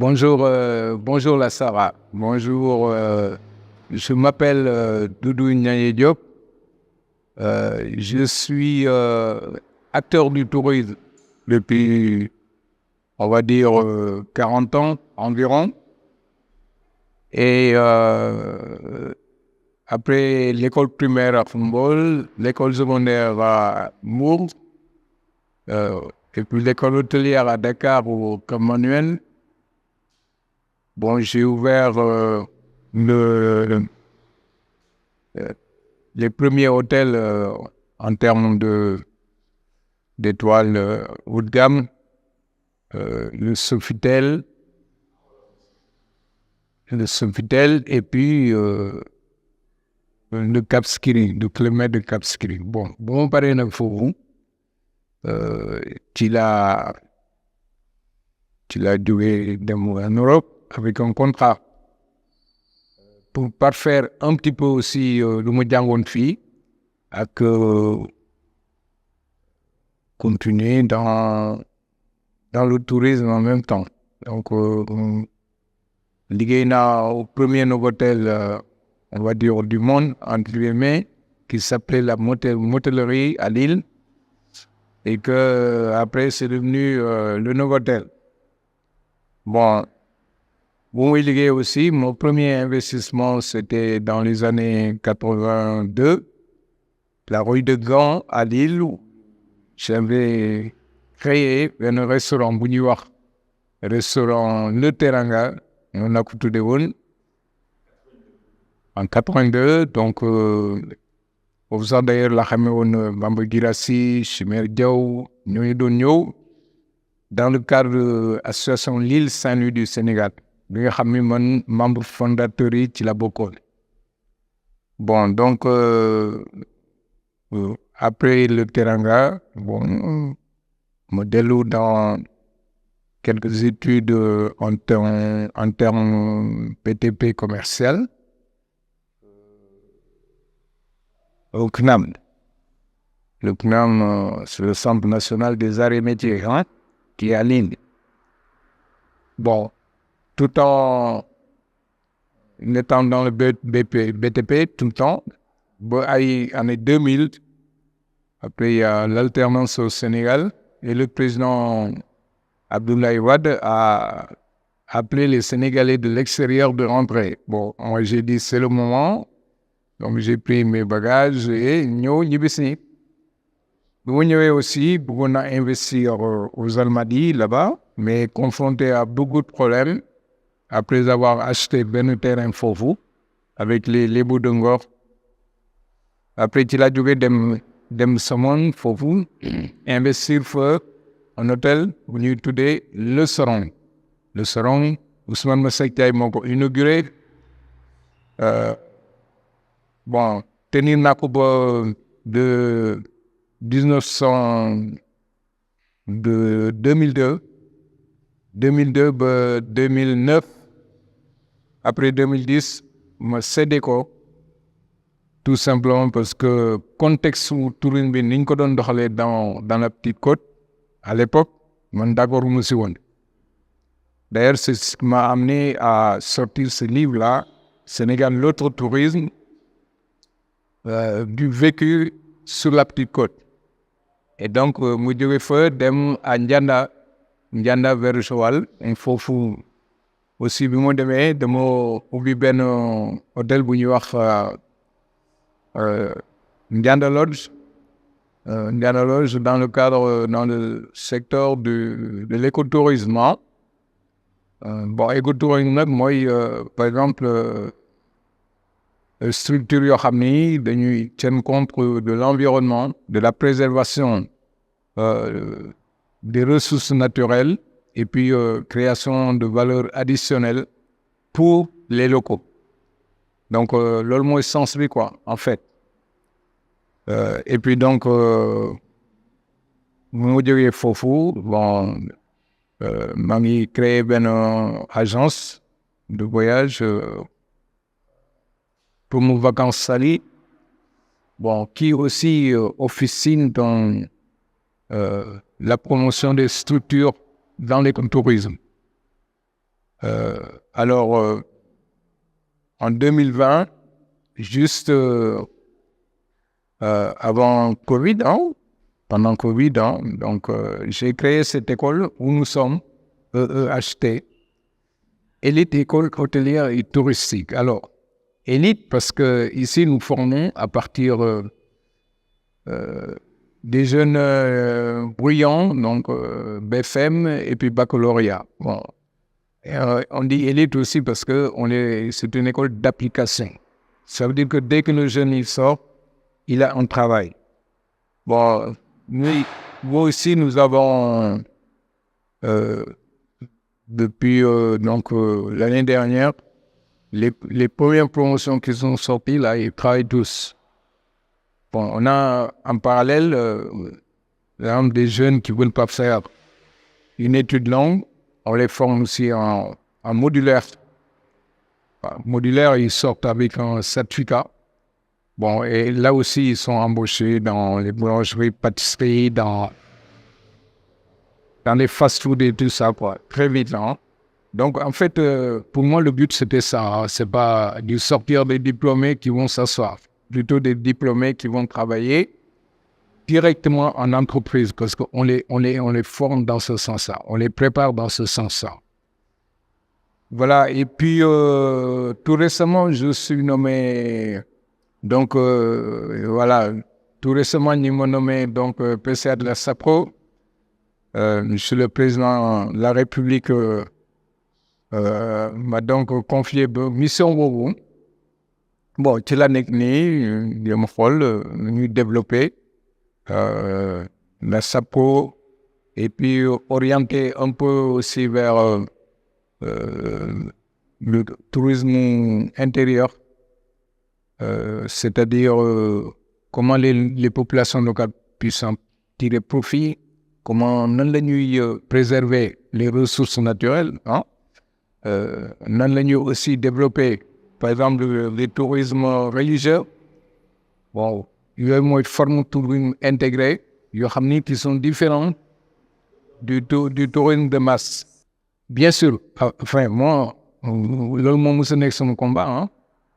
Bonjour la Sarah. Bonjour, je m'appelle Doudou Ndiaye Diop. Je suis acteur du tourisme depuis, on va dire, 40 ans environ. Et après l'école primaire à Fombol, l'école secondaire à Mour, et puis l'école hôtelière à Dakar au Cap Manuel. Bon, j'ai ouvert le, les premiers hôtels en termes d'étoiles haut de gamme, le Sofitel, et puis le Cap Skirring, le Clément de Cap Skirring. Bon, pareil, il faut tu l'as joué en Europe avec un contrat pour parfaire un petit peu aussi le Modjangon Fi et continuer dans le tourisme en même temps. Donc, l'Iguéna au premier Novotel, on va dire du monde, entre guillemets, qui s'appelait la motellerie à Lille, et que après c'est devenu le Novotel. Bon, il aussi, mon premier investissement, c'était dans les années 82, la rue de Gand à Lille, où j'avais créé un restaurant Bouniwar, restaurant Le Teranga, et on a coutu de Woun, en 82, donc, au faisant d'ailleurs la Khameoun Bamba Girassi, Chimère Diaw, Nyoy, dans le cadre de l'association Lille Saint-Louis du Sénégal. Bi nga xam ni man membre fondateur yi ci la bokkoon. Bon, donc après le Teranga, bon, me dellu dans quelques études en termes PTP commercial au CNAM. Le CNAM, c'est le Centre national des arts et métiers, hein, qui est à Lille. Bon, tout en étant dans le BTP, tout le temps, en année 2000, après il y a l'alternance au Sénégal, et le président Abdoulaye Wade a appelé les Sénégalais de l'extérieur de rentrer. Bon, moi j'ai dit c'est le moment, donc j'ai pris mes bagages et nous ñibbisi. Nous ñëwee aussi, on a investi aux Almadies là-bas, mais confronté à beaucoup de problèmes, après avoir acheté ben terrain foofu avec les bouts de Ngor. Après il a jóge dem Somone foofu investir fa un hôtel bu ñuy tuddee Le Sorong. Le Sorong, Ousmane Masseck Ndiaye moo ko inauguré. Bon, tenir naa ko ba de 2002 ba 2009. Après 2010, ma cédé ko tout simplement parce que contexte où tourisme bi niñ ko doon doxalee dans la petite côte à l'époque, man d'accord mu si woon. D'ailleurs, c'est ce qui m'a amené à sortir ce livre-là, Sénégal, l'autre tourisme, du vécu sur la petite côte. Et donc, mu jóge fa dem à Ndianda vers Joal, il faut aussi bi mu demee dama ubbi benn hôtel bu ñuy wax Ndianda Lodge dans le cadre dans le secteur de l'écotourisme. Bon, écotourisme nag mooy par exemple structure yoo xam ni dañuy tiennent compte de l'environnement, de la préservation des ressources naturelles, et puis création de valeur additionnelle pour les locaux. Donc, loolu mooy sens bi quoi, en fait. Et puis donc, mu jógee foofu, bon, maa ngi créé benn agence de voyage pour mes vacances Sali, bon, qui aussi officine dans la promotion des structures dans l'écotourisme. Alors, en 2020, juste avant Covid, hein, pendant Covid, hein, donc j'ai créé cette école où nous sommes, EEHT, Élite École Hôtelière et Touristique. Alors, élite parce que ici nous formons à partir des jeunes brillants, donc BFM et puis baccalauréat. Bon. Et, on dit élite aussi parce que c'est une école d'application. Ça veut dire que dès que le jeune il sort, il a un travail. Bon, nous aussi, nous avons, depuis l'année dernière, les premières promotions qui sont sorties, là, ils travaillent tous. Bon, on a en parallèle des jeunes qui ne veulent pas faire une étude longue, on les forme aussi en modulaire. Modulaire, ils sortent avec un certificat. Bon, et là aussi, ils sont embauchés dans les boulangeries, pâtisseries, dans les fast-food et tout ça, quoi. Très vite, hein. Donc, en fait, pour moi, le but, c'était ça. Hein. C'est pas de sortir des diplômés qui vont s'asseoir. Plutôt des diplômés qui vont travailler directement en entreprise, parce qu'on les forme dans ce sens-là. On les prépare dans ce sens-là. Voilà. Et puis, tout récemment, je suis nommé... Donc, voilà, tout récemment, ils m'ont nommé PCA de la SAPRO. Je suis le président de la République, m'a donc confié mission boobu. Bon, ci la nekk nii jéem a xool ñuy développer la SAPRO et puis orienter un peu aussi vers le tourisme intérieur. C'est-à-dire comment les populations locales puissent en tirer profit, comment nan la ñuy préserver les ressources naturelles, hein? Nan la ñuy aussi développer, par exemple, le tourisme religieux. Bon, yooyu mooy forme tourisme intégré yoo xam ni qui sont différents du tourisme de masse. Bien sûr, enfin, moi, loolu moo mos a nekk sama combat, hein,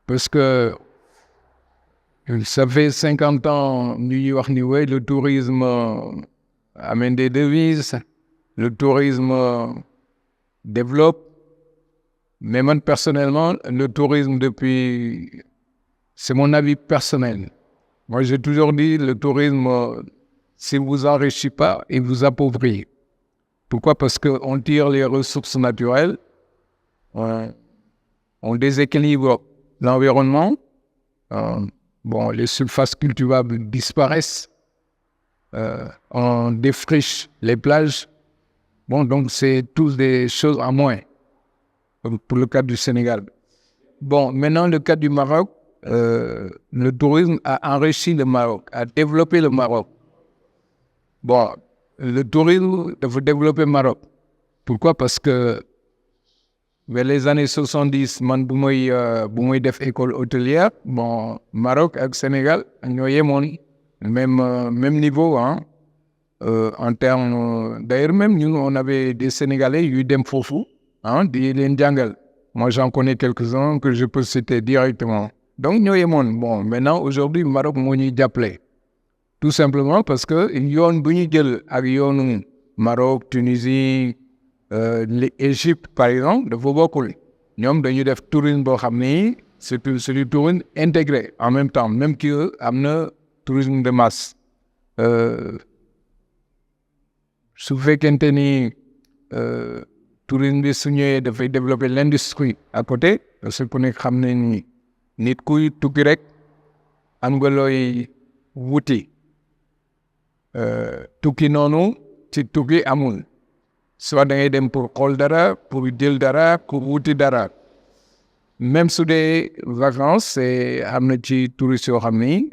parce que ça fait 50 ans, le tourisme amène des devises, le tourisme développe. Mais moi, personnellement, le tourisme c'est mon avis personnel. Moi, j'ai toujours dit, le tourisme, s'il ne vous enrichit pas, il vous appauvrit. Pourquoi? Parce qu'on tire les ressources naturelles, on déséquilibre l'environnement, bon, les surfaces cultivables disparaissent, on défriche les plages. Bon, donc c'est tous des choses en moins pour le cas du Sénégal. Bon, maintenant, le cas du Maroc, le tourisme a enrichi le Maroc, a développé le Maroc. Bon, le tourisme doit développer le Maroc. Pourquoi? Parce que vers les années 70, man bu muy def école hôtelière, bon, Maroc et Sénégal ñoo yemoon même niveau, hein, en termes d'ailleurs même nous on avait des Sénégalais yuy dem foofu, hein, di leen jàngal. Moi j'en connais quelques-uns que je peux citer directement. Donc ñoo yemoon. Bon, maintenant aujourd'hui Maroc moo ñuy jàppale. Tout simplement parce que yoon bu ñu jël ak yoonu Maroc, Tunisie, l'Égypte par exemple dafa bokkul. Ñoom dañuy def tourisme boo xam ni c'est du tourisme intégré en même temps, même que am na tourisme de masse. Su fekkente ni tourisme bi su ñëwee dafay développer l'industrie à côté, parce que ku nekk xam ne ni nit kuy tukki rek am nga looy wuti. Tukki noonu ci tukki amul. Soit da ngay dem pour xool dara, pour jël dara, pour wuti dara. Même su dee vacances, c'est am na ci touristes yoo xam ni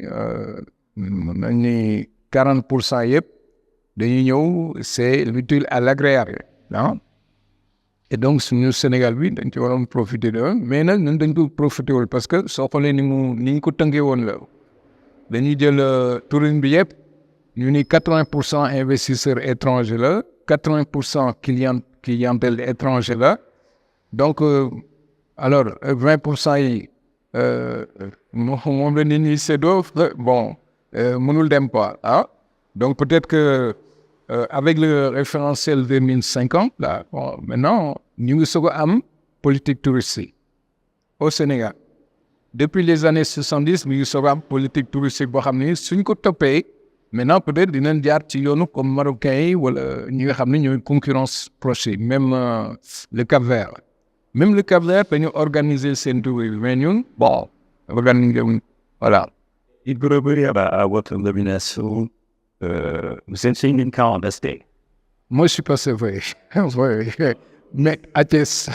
nañ ni 40% yëpp dañuy ñëw, c'est l'utile à l'agréable, hein. Et donc suñu Sénégal bi dañ ci waroon profiter de, mais nag ñun dañ ko profiter wul parce que soo xoolee ni ñu ko tënkee woon la dañuy jël tourisme bi yëpp ñu ni 80% investisseurs étrangers la, 80% clientèle étranger la, donc alors 20% yi moom la nit ñi séddoo bon mënul dem quoi ah donc peut-être que avec le référentiel 2050 là bon maintenant ñu ngi soog a am politique touristique au Sénégal depuis les années 70 ñu ngi soog a am politique touristique boo xam ne suñ ko toppee maintenant peut-être dinañ jaar ci yoonu comme marocains yi wala ñi nga xam ne ñooy concurrence proche même le Cap-Vert même le Cap-Vert dañu organiser seen tourisme mais ñun bon organiser wuñ voilà. Il peut revenir à votre nomination. Vous êtes une cas en resté. Moi, je suis passé, oui. Oui. Mais à Thiès.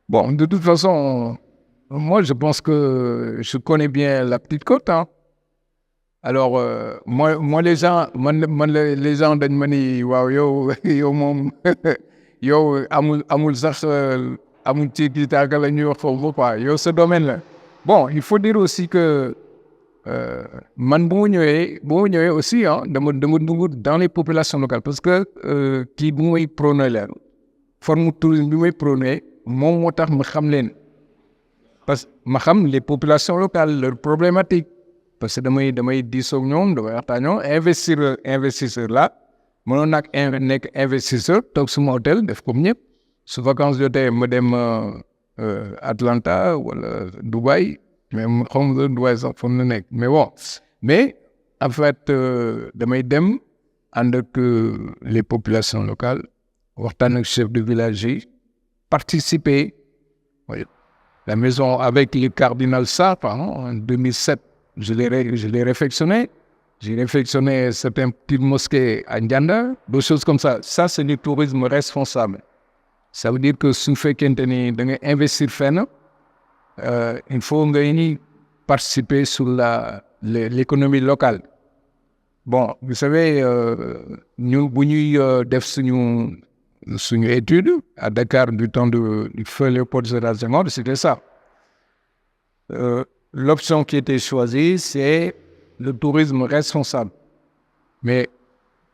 Bon, de toute façon, moi, je pense que je connais bien la petite côte. Hein. Alors, moi, les gens, les gens dañ ma ni waaw yow moom yow amul sax amul ci gitaga la ñuy wax foofu quoi yow ce domaine là. Bon, il faut dire aussi que man bu ma ñëwee aussi ah dama dugg dans les populations locales parce que kii bu may prôné leen forme tourisme bi may prôné moom moo tax ma xam leen parce que ma xam les populations locales leurs problématiques parce que damay diisoo ak ñoom damay waxtaan ñoom investisseur là mënoon nag nekk investisseur toog suma hôtel def comme ñëpp su vacances jotee ma dem Atlanta wala Dubaï mais xam nga Dubaï sax fa mu nekk mais bon mais en fait damay dem ànd ak les populations locales waxtaan ak chef de village yi participer oui. La maison avec le cardinal Sarr en 2007 je l'ai réfectionné. J'ai réfectionné certaines petites mosquées à Ndianda, des choses comme ça. Ça, c'est du tourisme responsable. Ça veut dire que su fekkente ni da nga investir fenn, il faut nga participer sur l'économie locale. Bon, vous savez, ñu bu ñuy def suñu étude à Dakar du temps du feu Léopold Sédar Senghor, c'était ça. L'option qui était choisie, c'est le tourisme responsable. Mais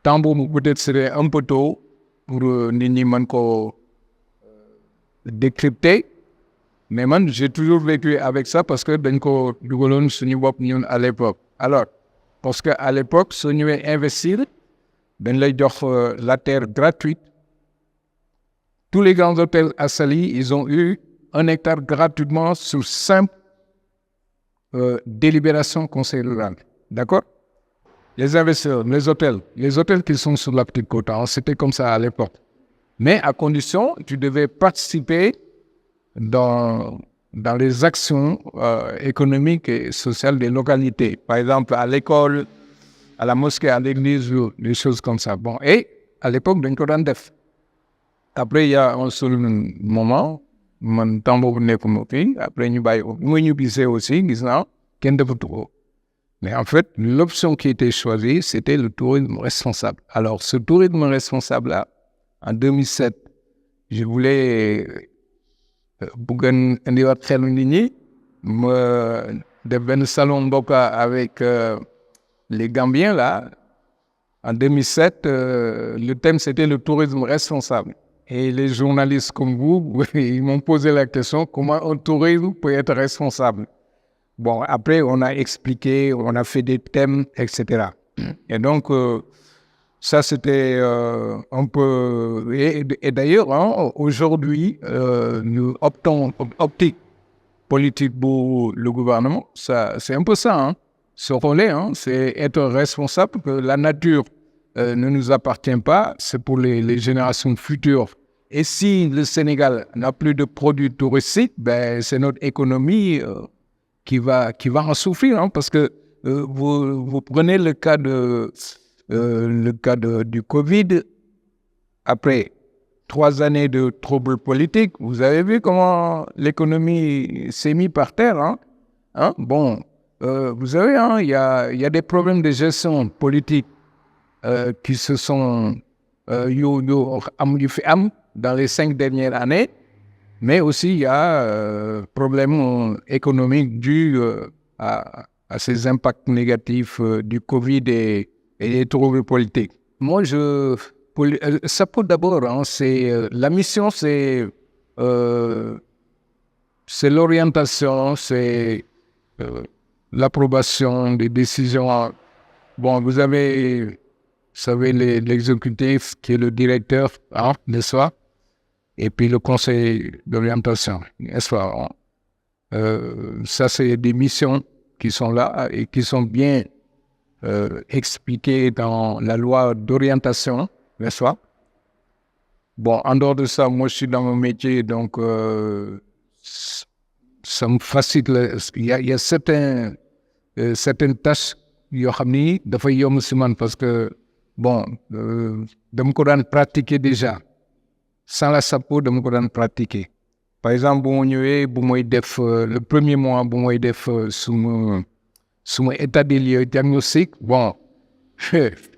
tant boobu peut-être serait un peu tôt pour nit ñi mën ko décrypter. Mais man, j'ai toujours vécu avec ça parce que dañ ko dugaloon suñu bopp ñun à l'époque. Alors, parce que à l'époque, soo ñëwee investir, dañ lay jox la terre gratuite. Tous les grands hôtels à Saly, ils ont eu 1 hectare gratuitement sur simple délibération conseil rural. D'accord? Les investisseurs, les hôtels qui sont sur la petite côte, hein, c'était comme ça à l'époque. Mais à condition, tu devais participer dans les actions économiques et sociales des localités. Par exemple, à l'école, à la mosquée, à l'église, des choses comme ça. Bon, et à l'époque, dañ ko daan def. Après, il y a un seul moment, man temps boobu nekkuma fi après ñu bàyyi ko bu ma ñibbisee aussi gis naa kenn defatu ko mais en fait l'option qui était choisie c'était le tourisme responsable. Alors ce tourisme responsable là en 2007 je voulais bëggoon indiwaat xelu nit ñi ma def benn salon mbokka avec les Gambiens là en 2007 le thème c'était le tourisme responsable. Et les journalistes comme vous, ils m'ont posé la question, comment un tourisme peut être responsable? Bon, après, on a expliqué, on a fait des thèmes, etc. Et donc, ça, c'était un peu... Et d'ailleurs, hein, aujourd'hui, nous optique politique pour le gouvernement, ça, c'est un peu ça, hein, ce relais, hein, c'est être responsable que la nature ne nous appartient pas, c'est pour les générations futures. Et si le Sénégal n'a plus de produits touristiques, ben c'est notre économie qui va en souffrir, hein, parce que vous prenez le cas du Covid, après 3 années de troubles politiques, vous avez vu comment l'économie s'est mise par terre, hein? Bon, vous savez, hein, il y a des problèmes de gestion politique qui se sont dans les 5 dernières années, mais aussi il y a problème économique dû à ces impacts négatifs du Covid et des troubles politiques. Moi, SAPO d'abord, hein, la mission, c'est l'orientation, c'est l'approbation des décisions. Bon, vous savez, l'exécutif qui est le directeur, hein, n'est-ce pas? Et puis le conseil d'orientation, n'est-ce pas? Ça, c'est des missions qui sont là et qui sont bien expliquées dans la loi d'orientation, n'est-ce pas? Bon, en dehors de ça, moi, je suis dans mon métier, donc ça me facilite. Il y a certaines tâches yoo xam ni dafay yomb si man parce que bon dama ko daan pratiquer déjà sans la SAPO dama ko daan pratiquer. Par exemple bu ma ñëwee bu may def le premier mois bu may def suma état des lieux diagnostic bon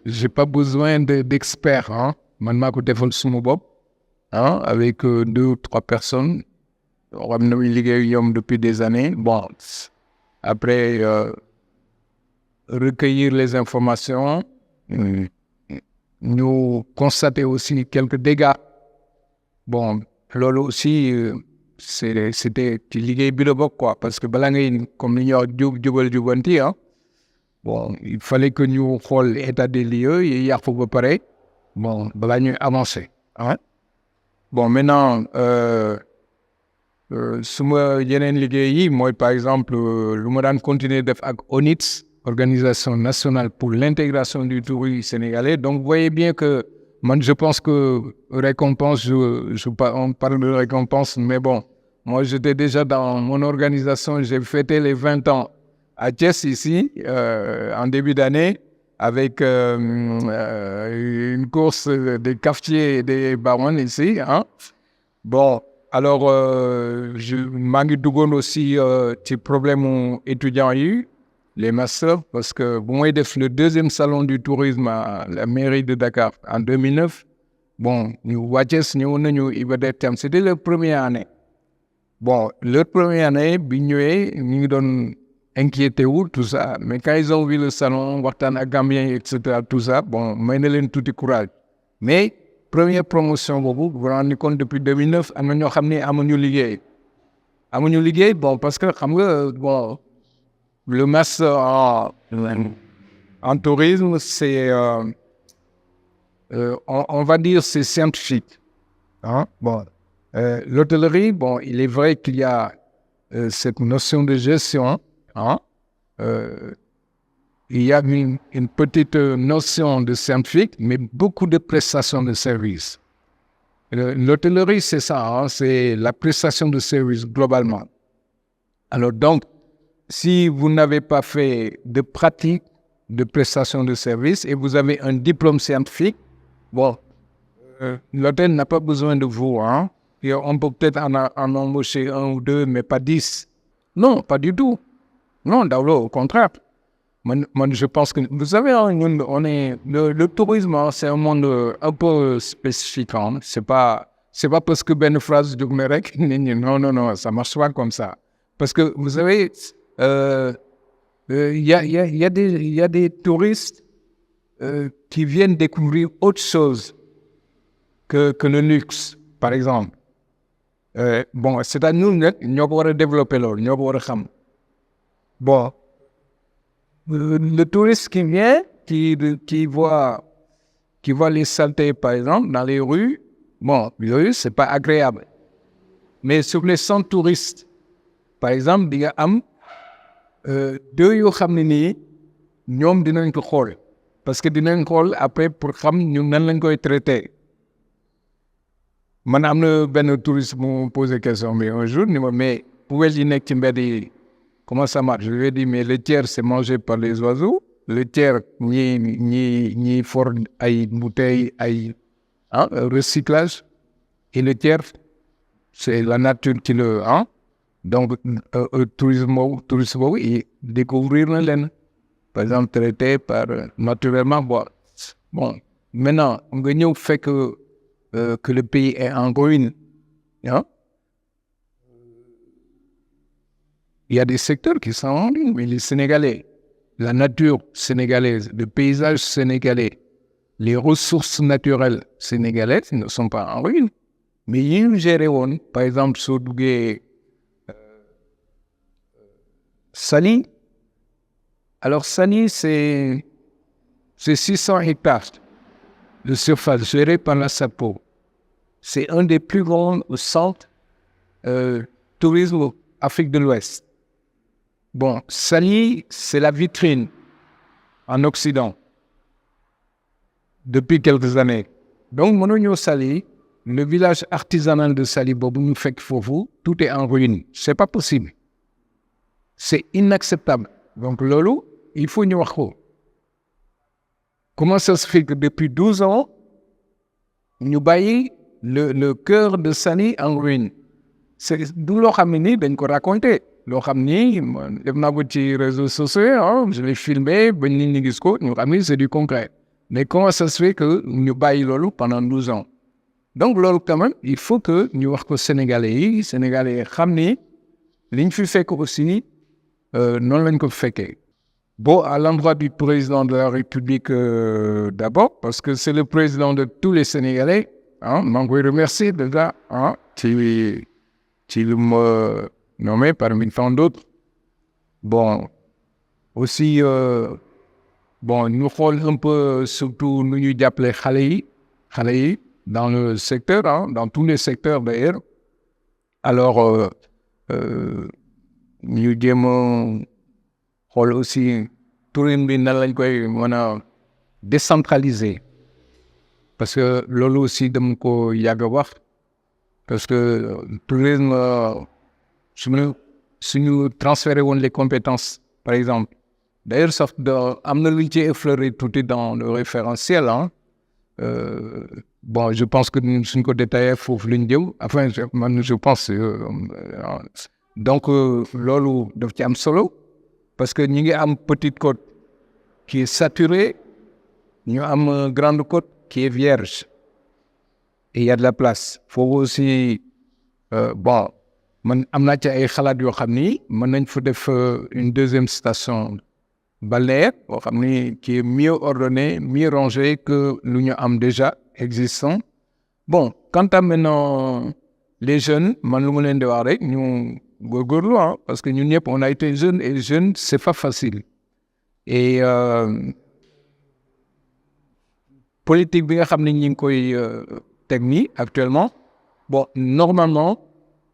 j'ai pas besoin d'experts hein man maa ko defal suma bopp hein avec 2 ou 3 personnes yoo xam ne muy liggéey ñoom depuis des années bon après recueillir les informations nous constater aussi quelques dégâts bon loolu aussi c'était ci liggéey bi la bokk quoi parce que balaa ngay comme ni ñuy wax jubal jubanti ah bon il fallait que ñu xool état des lieux yi yàqu ba pare bon balaa ñuy avancer ah bon maintenant suma yeneen liggéey yi mooy par exemple lu ma daan continuer def ak ONITS Organisation nationale pour l'intégration du tourisme sénégalais. Donc, vous voyez bien que, moi, je pense que récompense, on parle de récompense, mais bon, moi, j'étais déjà dans mon organisation, j'ai fêté les 20 ans à Thiès, ici, en début d'année, avec une course des cafetiers et des barons ici. Hein. Bon, alors, je m'en dougon aussi des problèmes étudiants eu. Les masters, parce que bon, moi, le deuxième salon du tourisme à la mairie de Dakar en 2009, bon, c'était la première année. Bon, la première année, nous avons inquiété tout ça, mais quand ils ont vu le salon, Wartan à Gambien, etc., tout ça, bon, moi, j'ai eu tout le courage. Mais, première promotion, vous vous rendez compte, depuis 2009, nous avons amené liguey. Amené liguey, bon, parce que, bon, le master en tourisme, c'est, on va dire, c'est scientifique. Hein? Bon, l'hôtellerie, bon, il est vrai qu'il y a cette notion de gestion. Hein? Il y a une petite notion de scientifique, mais beaucoup de prestations de services. L'hôtellerie, c'est ça, hein? C'est la prestation de services globalement. Alors donc, si vous n'avez pas fait de pratique de prestation de service et vous avez un diplôme scientifique, bon, l'hôtel n'a pas besoin de vous. Hein? Et on peut peut-être en embaucher 1 ou 2, mais pas 10. Non, pas du tout. Non, d'abord, au contraire. Moi, je pense que, vous savez, le tourisme, hein, c'est un monde un peu spécifique. Hein? C'est pas parce que ben phrase de Gmerek, non, ça marche pas comme ça. Parce que, vous savez, il y a des touristes qui viennent découvrir autre chose que le luxe, par exemple. Bon, c'est à nous, nous devons développer l'or, nous devons savoir. Bon, le touriste qui vient, qui voit les saletés, par exemple, dans les rues, bon, les rues, c'est pas agréable. Mais sur les 100 touristes, par exemple, il y a 2 yoo xam ne nii ñoom dinañ ko xool parce que dinañ xool après pour xam ñun nan lañ koy traité man am na benn touriste mu posé question bi un jour ni ma mais poubelle yi nekk ci mbedd yi comment ça marche je lui ai dit mais le tiers c'est mangé par les oiseaux le tiers ñi for ay bouteilles ay recyclage et le tiers c'est la nature qui le donc tourisme boobu et découvrir na leen par exemple traité par naturellement bon maintenant nga ñëw fekk que le pays est en ruine hein il y a des secteurs qui sont en ruine mais les Sénégalais la nature sénégalaise le paysage sénégalais les ressources naturelles sénégalaises ne sont pas en ruine. Mais yi ñu géré woon, par exemple, soo duggee Saly. Alors Saly, c'est 600 hectares de surface gérée par la SAPO. C'est un des plus grands centres tourisme Afrique de l'Ouest. Bon, Saly, c'est la vitrine en Occident depuis quelques années. Donc, mënuñoo Saly, le village artisanal de Saly boobu ñu fekk foofu, tout est en ruine. C'est pas possible. C'est inacceptable. Donc, loolu, il faut ñu wax ko. Comment ça se fait que depuis 12 ans, ñu bàyyi le cœur de Saly en ruine? C'est du loo xam ne nii dañ ko raconté. Loo xam ni def naa ko ci réseaux sociaux, je l'ai filmé ba nit ñi gis ko ñu xam ni c'est du concret. Mais comment ça se fait que ñu bàyyi loolu pendant 12 ans? Donc loolu quand même il faut que ñu wax ko Sénégalais yi xam ni liñ fi fekk aussi noonu lañ ko fekkee. Bon, à l'endroit du président de la République d'abord, parce que c'est le président de tous les Sénégalais, maa ngi koy remercier déjà ci lu ma nommé parmi tant d'autres. Bon, aussi bon ñu xool un peu surtout nu ñuy jàppale xale yi dans le secteur, dans tous les secteurs d'ailleurs. Alors ñu jéem a xool aussi tourisme bi nan lañ koy mën a décentraliser, parce que loolu aussi dama ko yàgg a wax, parce que tourisme suñu transféré woon les compétences par exemple. D'ailleurs sax am na lu ñu ci effleuré tuuti dans le référentiel, bon je pense que suñ ko détaillé foofu lu ñu jëm, enfin je pense donc loolu daf ci am solo, parce que ñi ngi am petite côte qui est saturée, ñu am grande côte qui est vierge et il y a de la place. Foofu aussi bon man am naa ci ay xalaat yoo xam ni mën nañ fa def une deuxième station balnéaire boo xam ni qui est mieux ordonnée, mieux rangée que lu ñu am déjà existant. Bon, quant à maintenant les jeunes, man lu ma leen di wax rek ñu góorgóorlu, parce que ñun ñëpp on a été jeunes et jeunes c'est pas facile. Et politique bi nga xam ne ñi ngi koy teg nii actuellement, bon normalement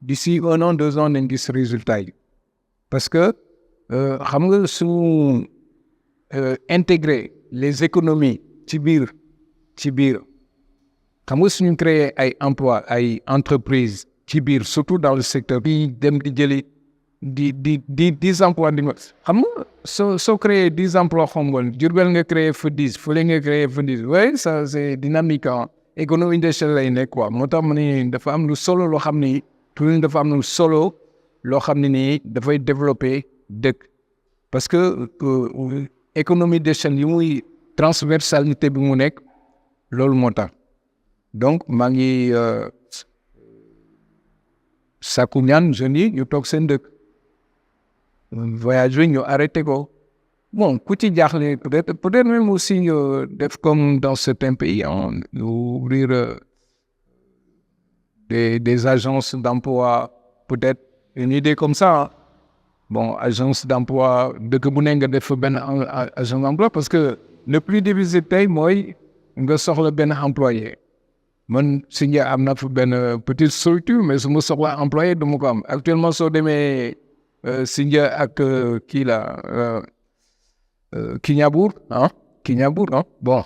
d'ici 1 an 2 ans nañ gis résultat yi, parce que xam nga su intégrer les économies ci biir xam nga suñu créer ay emploi ay entreprises ci biir, surtout dans le secteur bi dem di jëli di 10 emplois di nga xam nga soo créer 10 emplois xombol Diourbel nga créer fa 10 fële nga créer fa 10, ouais ça c'est dynamique, économie d'échelle lay nekk quoi. Moo tax ma ne dafa am lu solo loo xam ni toujours dafa am lu solo loo xam ne nii dafay développer dëkk, parce que économie d'échelle yi muy transversalité bi mu nekk loolu moo tax. Donc maa ngi sàkku ñaan jeunes yi ñu toog seen dëkk, voyage bi ñu arrêté ko. Bon ku ci jaaxle peut-être même aussi def comme dans certains pays, ouvrir des agences d'emploi, peut-être une idée comme ça. Bon, agence d'emploi dëkk bu ne nga def benn agence d'emploi, parce que le plus difficile tey mooy nga soxla benn employé. Man Sindia am na fa benn petite structure, mais su ma soxla employé du ma ko am. Actuellement soo demee Sindia ak kii la Kignanbour, bon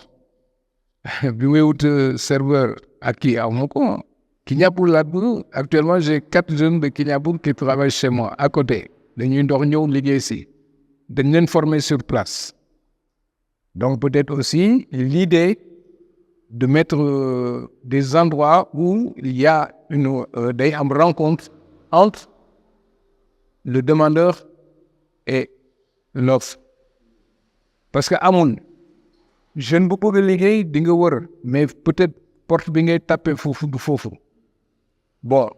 bi may wut serveur ak kii aw ma ko. Kignanbour laa dugg. Actuellement j'ai 4 jeunes de Kignanbour qui travaillent chez moi à côté. Dañuy dox ñëw liggéey si, dañ leen former sur place. Donc peut-être aussi l'idée de mettre des endroits où il y a une rencontre entre le demandeur et l'offre. Parce que amul jeune bu bëgg a liggéey di nga wër, mais peut-être porte bi ngay tapé foofu du foofu. Bon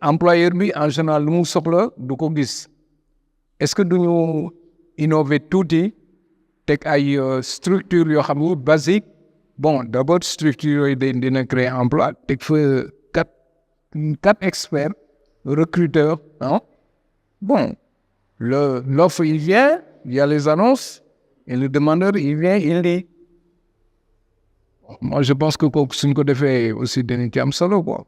employeur bi en général lu mu soxla du ko gis. Est-ce que duñu innover tuuti teg ay structure yoo xam ne basique bon d'abord structure yooyu dina créer emploi teg fa quatre experts recruteurs ah bon l'offre il vient il y a les annonces et le demandeur il vient il dit moi je pense que kooku suñ ko defee aussi dañu ci am solo quoi.